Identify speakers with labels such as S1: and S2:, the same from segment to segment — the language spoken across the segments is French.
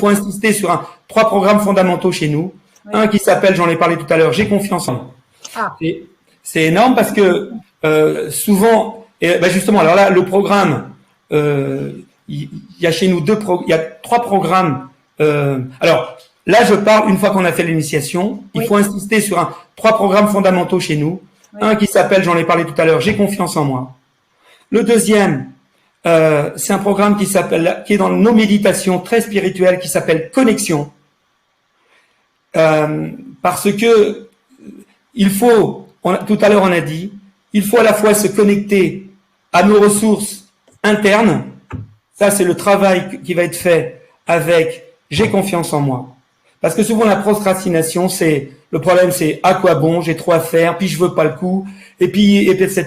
S1: faut insister sur trois programmes fondamentaux chez nous. Oui. Un qui s'appelle, j'en ai parlé tout à l'heure, J'ai confiance en moi. Ah. C'est énorme parce que souvent, justement, alors là, le programme, il y a chez nous il y a trois programmes. Alors là, je parle une fois qu'on a fait l'initiation. Il faut insister sur trois programmes fondamentaux chez nous. Oui. Un qui s'appelle, j'en ai parlé tout à l'heure, J'ai confiance en moi. Le deuxième, c'est un programme qui est dans nos méditations très spirituelles, qui s'appelle Connexion. Parce que il faut, tout à l'heure on a dit, il faut à la fois se connecter à nos ressources internes. Ça, c'est le travail qui va être fait avec J'ai confiance en moi. Parce que souvent la procrastination, le problème, c'est à quoi bon, j'ai trop à faire, puis je veux pas le coup, et puis etc.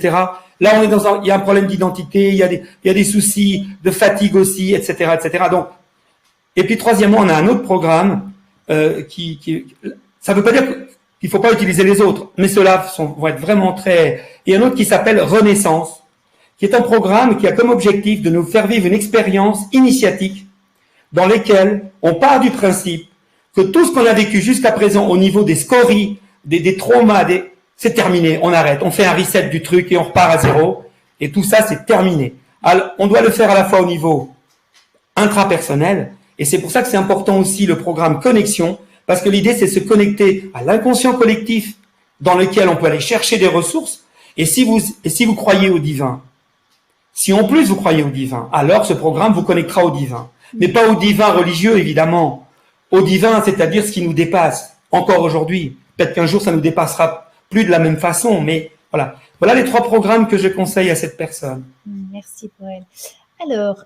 S1: Là, on est il y a un problème d'identité, il y a des soucis de fatigue aussi, etc., etc. Donc, et puis troisièmement, on a un autre programme ça veut pas dire qu'il faut pas utiliser les autres, mais ceux-là vont être vraiment très. Il y a un autre qui s'appelle Renaissance, qui est un programme qui a comme objectif de nous faire vivre une expérience initiatique dans laquelle on part du principe que tout ce qu'on a vécu jusqu'à présent au niveau des scories, des traumas, c'est terminé, on arrête, on fait un reset du truc et on repart à zéro, et tout ça c'est terminé. Alors, on doit le faire à la fois au niveau intrapersonnel, et c'est pour ça que c'est important aussi le programme Connexion, parce que l'idée c'est de se connecter à l'inconscient collectif dans lequel on peut aller chercher des ressources, et si vous croyez au divin, si en plus vous croyez au divin, alors ce programme vous connectera au divin, mais pas au divin religieux évidemment, au divin, c'est-à-dire ce qui nous dépasse encore aujourd'hui. Peut-être qu'un jour ça nous dépassera plus de la même façon, mais voilà. Voilà les trois programmes que je conseille à cette personne.
S2: Merci pour elle. Alors,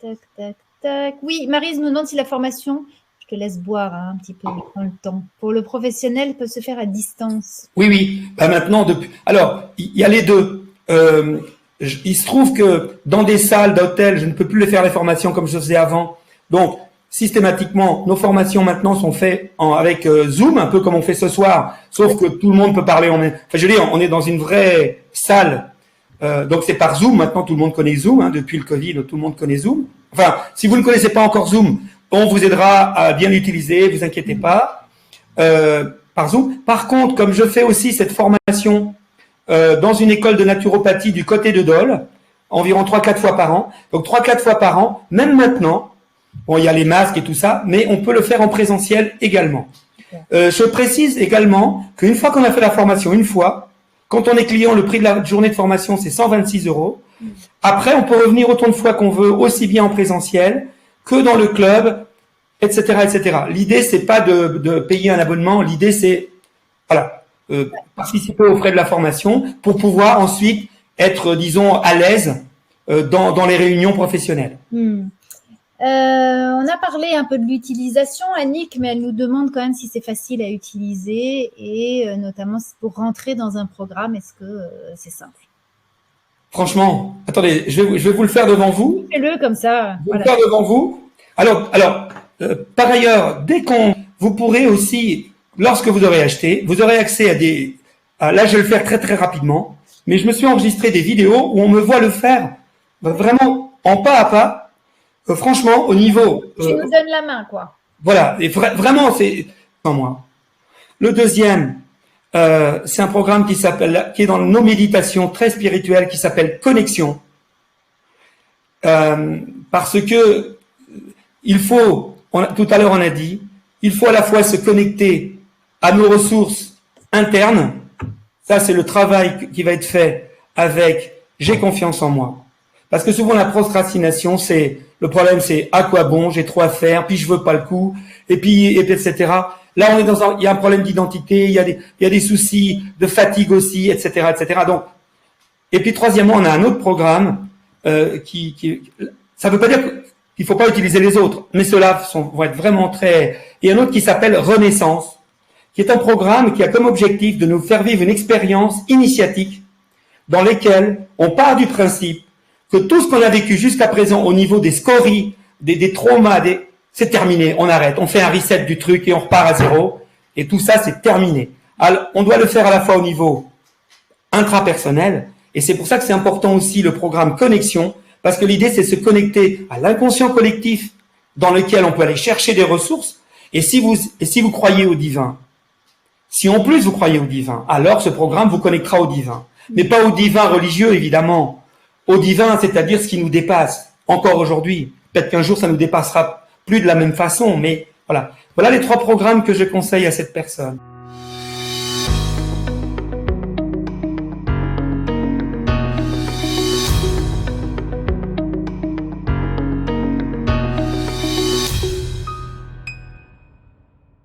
S2: tac, tac, tac. Oui, Maryse nous demande si la formation, je te laisse boire un petit peu dans le temps, pour le professionnel peut se faire à distance.
S1: Oui. Maintenant, alors, il y a les deux. Il se trouve que dans des salles d'hôtel, je ne peux plus les faire les formations comme je faisais avant. Donc, systématiquement, nos formations maintenant sont faites avec Zoom, un peu comme on fait ce soir, sauf que tout le monde peut parler en même. Enfin, je veux dire, on est dans une vraie salle, donc c'est par Zoom. Maintenant, tout le monde connaît Zoom. Depuis le Covid, tout le monde connaît Zoom. Enfin, si vous ne connaissez pas encore Zoom, on vous aidera à bien l'utiliser. Vous inquiétez pas. Par Zoom. Par contre, comme je fais aussi cette formation dans une école de naturopathie du côté de Dole, environ 3-4 fois par an. Donc 3-4 fois par an, même maintenant. Bon, il y a les masques et tout ça, mais on peut le faire en présentiel également. Je précise également qu'une fois qu'on a fait la formation une fois, quand on est client, le prix de la journée de formation, c'est 126 €. Après, on peut revenir autant de fois qu'on veut, aussi bien en présentiel que dans le club, etc., etc. L'idée, c'est pas de payer un abonnement. L'idée, c'est, participer aux frais de la formation pour pouvoir ensuite être, disons, à l'aise dans les réunions professionnelles.
S2: On a parlé un peu de l'utilisation, Annick, mais elle nous demande quand même si c'est facile à utiliser et notamment pour rentrer dans un programme, est-ce que c'est simple?
S1: Franchement, attendez, je vais vous le faire devant vous.
S2: Fais-le comme ça.
S1: Je vais le faire devant vous. Alors, par ailleurs, vous pourrez aussi, lorsque vous aurez acheté, vous aurez accès à là, je vais le faire très très rapidement, mais je me suis enregistré des vidéos où on me voit le faire vraiment en pas à pas. Franchement, au niveau…
S2: Tu nous donnes la main, quoi.
S1: Voilà, et vraiment, c'est… Non, moi. Le deuxième, c'est un programme qui est dans nos méditations très spirituelles, qui s'appelle Connexion. Parce que il faut, tout à l'heure on a dit, il faut à la fois se connecter à nos ressources internes. Ça, c'est le travail qui va être fait avec J'ai confiance en moi. Parce que souvent la procrastination, le problème, c'est à quoi bon, j'ai trop à faire, puis je veux pas le coup, et puis etc. Là, on est il y a un problème d'identité, il y a des soucis de fatigue aussi, etc., etc. Donc, et puis troisièmement, on a un autre programme ça veut pas dire qu'il faut pas utiliser les autres, mais ceux-là vont être vraiment très. Il y a un autre qui s'appelle Renaissance, qui est un programme qui a comme objectif de nous faire vivre une expérience initiatique dans laquelle on part du principe que tout ce qu'on a vécu jusqu'à présent au niveau des scories, des traumas, c'est terminé, on arrête, on fait un reset du truc et on repart à zéro, et tout ça c'est terminé. Alors, on doit le faire à la fois au niveau intrapersonnel, et c'est pour ça que c'est important aussi le programme Connexion, parce que l'idée c'est de se connecter à l'inconscient collectif dans lequel on peut aller chercher des ressources. Et si vous croyez au divin, si en plus vous croyez au divin, alors ce programme vous connectera au divin. Mais pas au divin religieux, évidemment. Au divin, c'est-à-dire ce qui nous dépasse, encore aujourd'hui. Peut-être qu'un jour, ça nous dépassera plus de la même façon, mais voilà. Voilà les 3 programmes que je conseille à cette personne.